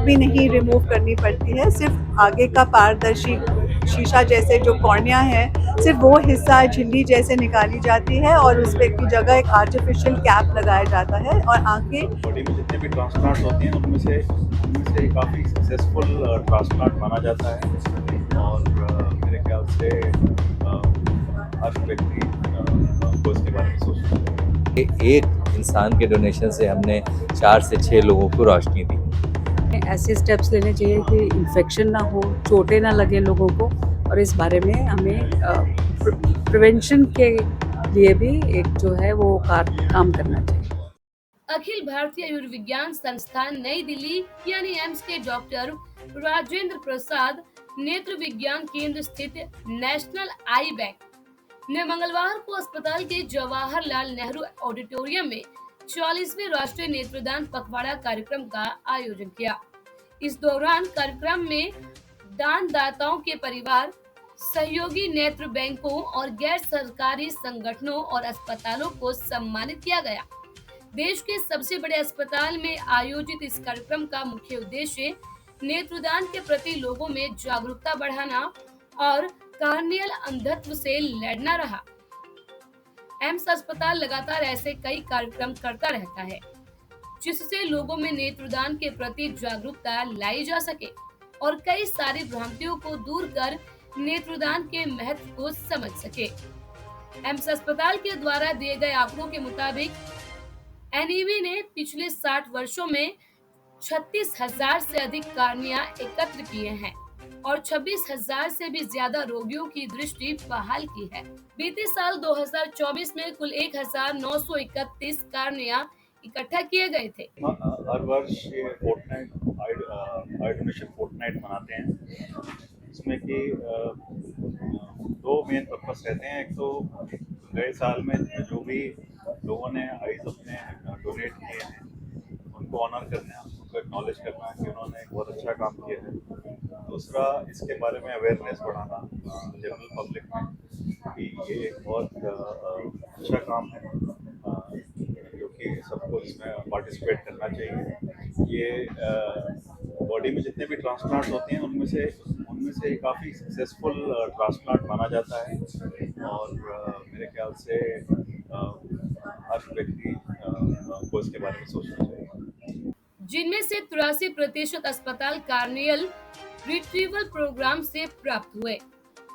भी नहीं रिमूव करनी पड़ती है, सिर्फ आगे का पारदर्शी शीशा जैसे जो कॉर्निया है, सिर्फ वो हिस्सा झिल्ली जैसे निकाली जाती है और उस पे की जगह एक आर्टिफिशियल कैप लगाया जाता है और आंखें। बॉडी में जितने भी ट्रांसप्लांट होते हैं उनमें से काफ़ी सक्सेसफुल ट्रांसप्लांट माना जाता है और मेरे ख्याल से हर व्यक्ति को इसके बारे में सोचना चाहिए। एक इंसान के डोनेशन से हमने 4 से 6 लोगों को रोशनी दी। ऐसे स्टेप्स लेने चाहिए कि इन्फेक्शन ना हो, चोटें ना लगे लोगों को, और इस बारे में हमें प्रिवेंशन के लिए भी एक जो है वो काम करना चाहिए। अखिल भारतीय आयुर्विज्ञान संस्थान नई दिल्ली यानी एम्स के डॉक्टर राजेंद्र प्रसाद नेत्र विज्ञान केंद्र स्थित नेशनल आई बैंक ने मंगलवार को अस्पताल के जवाहरलाल नेहरू ऑडिटोरियम में 40वें राष्ट्रीय नेत्रदान पखवाड़ा कार्यक्रम का आयोजन किया। इस दौरान कार्यक्रम में दानदाताओं के परिवार, सहयोगी नेत्र बैंकों और गैर सरकारी संगठनों और अस्पतालों को सम्मानित किया गया। देश के सबसे बड़े अस्पताल में आयोजित इस कार्यक्रम का मुख्य उद्देश्य नेत्रदान के प्रति लोगों में जागरूकता बढ़ाना और कार्नियल अंधत्व से लड़ना रहा। एम्स अस्पताल लगातार ऐसे कई कार्यक्रम करता रहता है जिससे लोगों में नेत्रदान के प्रति जागरूकता लाई जा सके और कई सारी भ्रांतियों को दूर कर नेत्रदान के महत्व को समझ सके। एम्स अस्पताल के द्वारा दिए गए आंकड़ों के मुताबिक एनईवी ने पिछले 60 वर्षों में 36,000 से अधिक कार्निया एकत्र किए हैं और 26,000 से भी ज्यादा रोगियों की दृष्टि बहाल की है। बीते साल 2024 में कुल 1,931 कार्निया इकट्ठा किए गए थे। हर वर्ष ये फोर्टनाइट आई डोनेशन फोर्टनाइट मनाते हैं, इसमें कि दो मेन पर्पस रहते हैं। एक तो गए साल में जो भी लोगों ने आइज अपने डोनेट किए हैं उनको ऑनर करना, उनको एक्नॉलेज करना कि उन्होंने एक बहुत अच्छा काम किया है। दूसरा, इसके बारे में अवेयरनेस बढ़ाना जनरल पब्लिक में कि ये एक बहुत अच्छा काम है जो कि सबको इसमें पार्टिसिपेट करना चाहिए। ये बॉडी में जितने भी ट्रांसप्लांट होते हैं उनमें से काफ़ी सक्सेसफुल ट्रांसप्लांट माना जाता है और मेरे ख्याल से हर व्यक्ति को इसके बारे में सोचना चाहिए। जिनमें से 83% अस्पताल कार्नियल रिट्रीवल प्रोग्राम से प्राप्त हुए।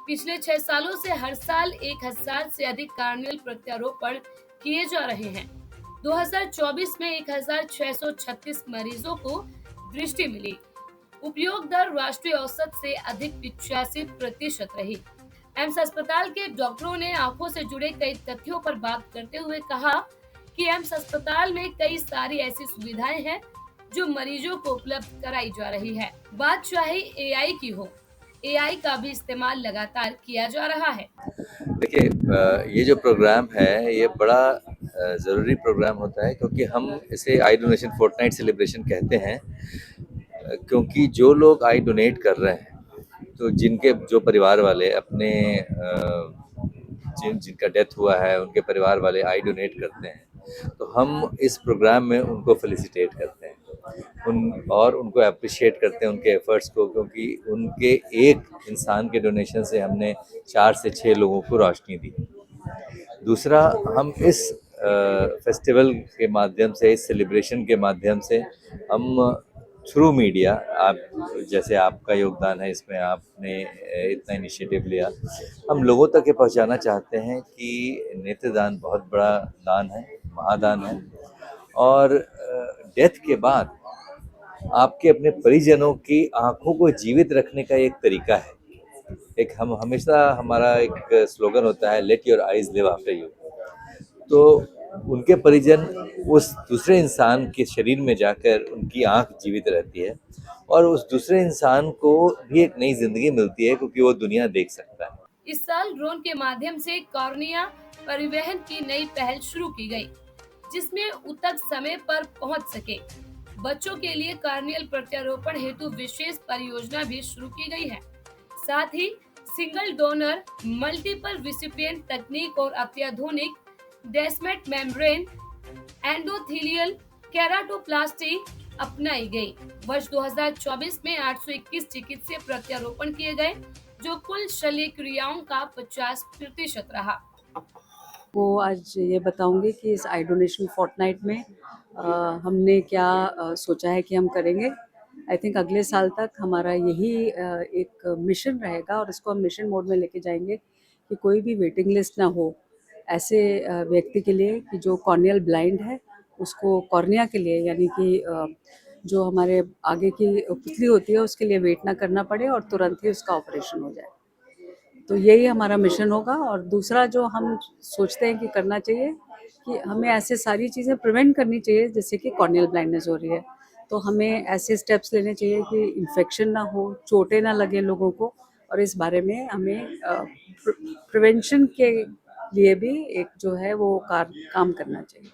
पिछले 6 सालों से हर साल 1,000 से अधिक कार्नियल प्रत्यारोपण किए जा रहे हैं। 2024 में 1,636 मरीजों को दृष्टि मिली। उपयोग दर राष्ट्रीय औसत से अधिक 85% रही। एम्स अस्पताल के डॉक्टरों ने आंखों से जुड़े कई तथ्यों पर बात करते हुए कहा कि एम्स अस्पताल में कई सारी ऐसी सुविधाएं हैं जो मरीजों को उपलब्ध कराई जा रही है। बात चाहे एआई की हो, एआई का भी इस्तेमाल लगातार किया जा रहा है। देखिए, ये जो प्रोग्राम है ये बड़ा ज़रूरी प्रोग्राम होता है क्योंकि हम इसे आई डोनेशन फोर्टनाइट सेलिब्रेशन कहते हैं, क्योंकि जो लोग आई डोनेट कर रहे हैं तो जिनके जो परिवार वाले अपने जिनका डेथ हुआ है उनके परिवार वाले आई डोनेट करते हैं, तो हम इस प्रोग्राम में उनको फेलिसिटेट करते हैं और उनको अप्रिशिएट करते हैं उनके एफर्ट्स को, क्योंकि उनके एक इंसान के डोनेशन से हमने 4 से 6 लोगों को रोशनी दी। दूसरा, हम इस फेस्टिवल के माध्यम से, इस सेलिब्रेशन के माध्यम से हम थ्रू मीडिया, आप जैसे आपका योगदान है इसमें, आपने इतना इनिशिएटिव लिया, हम लोगों तक ये पहुंचाना चाहते हैं कि नेत्रदान बहुत बड़ा दान है, महादान है और डेथ के बाद आपके अपने परिजनों की आंखों को जीवित रखने का एक तरीका है। एक हम हमेशा हमारा एक स्लोगन होता है, let your eyes live after you. तो उनके परिजन उस दूसरे इंसान के शरीर में जाकर उनकी आंख जीवित रहती है और उस दूसरे इंसान को भी एक नई जिंदगी मिलती है क्योंकि वो दुनिया देख सकता है। इस साल ड्रोन के माध्यम से कॉर्निया परिवहन की नई पहल शुरू की गई, जिसमें उतक समय पर पहुंच सके। बच्चों के लिए कार्नियल प्रत्यारोपण हेतु विशेष परियोजना भी शुरू की गई है। साथ ही सिंगल डोनर, मल्टीपल रिसिपिएंट तकनीक और अत्याधुनिक डेस्मेट मेम्ब्रेन एंडोथेलियल केराटोप्लास्टी अपनाई गई। वर्ष 2024 में 821 चिकित्सीय प्रत्यारोपण किए गए, जो कुल शल्य क्रियाओं का 50% रहा। वो आज ये बताऊंगी कि इस आई डोनेशन फोर्टनाइट में हमने क्या सोचा है कि हम करेंगे। आई थिंक अगले साल तक हमारा यही एक मिशन रहेगा और इसको हम मिशन मोड में लेके जाएंगे कि कोई भी वेटिंग लिस्ट ना हो ऐसे व्यक्ति के लिए कि जो कॉर्नियल ब्लाइंड है, उसको कॉर्निया के लिए यानी कि जो हमारे आगे की पुतली होती है उसके लिए वेट ना करना पड़े और तुरंत ही उसका ऑपरेशन हो जाए। तो यही हमारा मिशन होगा। और दूसरा जो हम सोचते हैं कि करना चाहिए कि हमें ऐसे सारी चीज़ें प्रिवेंट करनी चाहिए, जैसे कि कॉर्नियल ब्लाइंडनेस हो रही है तो हमें ऐसे स्टेप्स लेने चाहिए कि इन्फेक्शन ना हो, चोटें ना लगे लोगों को, और इस बारे में हमें प्रिवेंशन के लिए भी एक जो है वो काम करना चाहिए।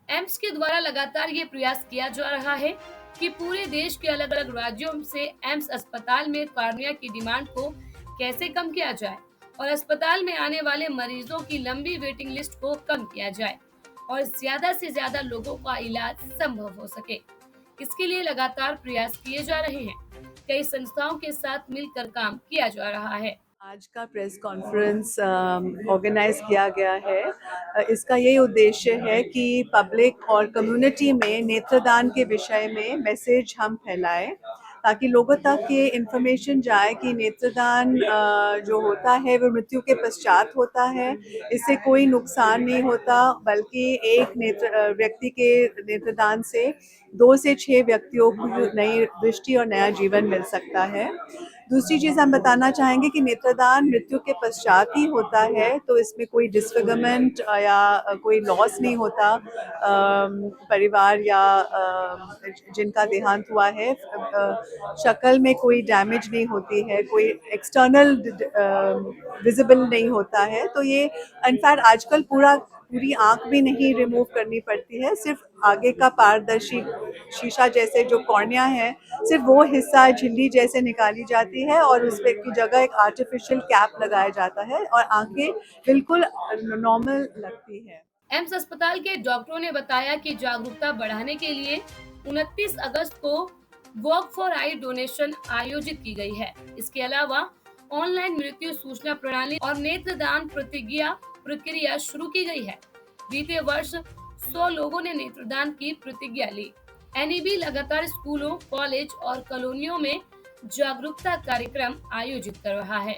एम्स के द्वारा लगातार ये प्रयास किया जा रहा है कि पूरे देश के अलग अलग राज्यों से एम्स अस्पताल में कॉर्निया की डिमांड को कैसे कम किया जाए और अस्पताल में आने वाले मरीजों की लंबी वेटिंग लिस्ट को कम किया जाए और ज्यादा से ज्यादा लोगों का इलाज संभव हो सके। इसके लिए लगातार प्रयास किए जा रहे हैं। कई संस्थाओं के साथ मिलकर काम किया जा रहा है। आज का प्रेस कॉन्फ्रेंस ऑर्गेनाइज किया गया है। इसका ये उद्देश्य है कि पब्लिक और कम्युनिटी में नेत्रदान के विषय में मैसेज हम फैलाएं, ताकि लोगों तक ये इन्फॉर्मेशन जाए कि नेत्रदान जो होता है वो मृत्यु के पश्चात होता है। इससे कोई नुकसान नहीं होता, बल्कि एक व्यक्ति के नेत्रदान से 2 से 6 व्यक्तियों को नई दृष्टि और नया जीवन मिल सकता है। दूसरी चीज़ हम बताना चाहेंगे कि नेत्रदान मृत्यु के पश्चात ही होता है, तो इसमें कोई डिसफिगरमेंट या कोई लॉस नहीं होता। परिवार या जिनका देहांत हुआ है, शक्ल में कोई डैमेज नहीं होती है, कोई एक्सटर्नल विजिबल नहीं होता है। तो ये इनफैक्ट आजकल पूरी आँख भी नहीं रिमूव करनी पड़ती है, सिर्फ आगे का पारदर्शी शीशा जैसे जो कॉर्निया है, सिर्फ वो हिस्सा झिल्ली जैसे निकाली जाती है और उस पे की जगह एक आर्टिफिशियल कैप लगाया जाता है और आंखें बिल्कुल नॉर्मल लगती है। एम्स अस्पताल के डॉक्टरों ने बताया कि जागरूकता बढ़ाने के लिए 29 अगस्त को वॉक फॉर आई डोनेशन आयोजित की गई है। इसके अलावा ऑनलाइन मृत्यु सूचना प्रणाली और नेत्रदान प्रतिज्ञा प्रक्रिया शुरू की गई है। बीते वर्ष 100 लोगों ने नेत्रदान की प्रतिज्ञा ली। एनईबी लगातार स्कूलों, कॉलेज और कॉलोनियों में जागरूकता कार्यक्रम आयोजित कर रहा है।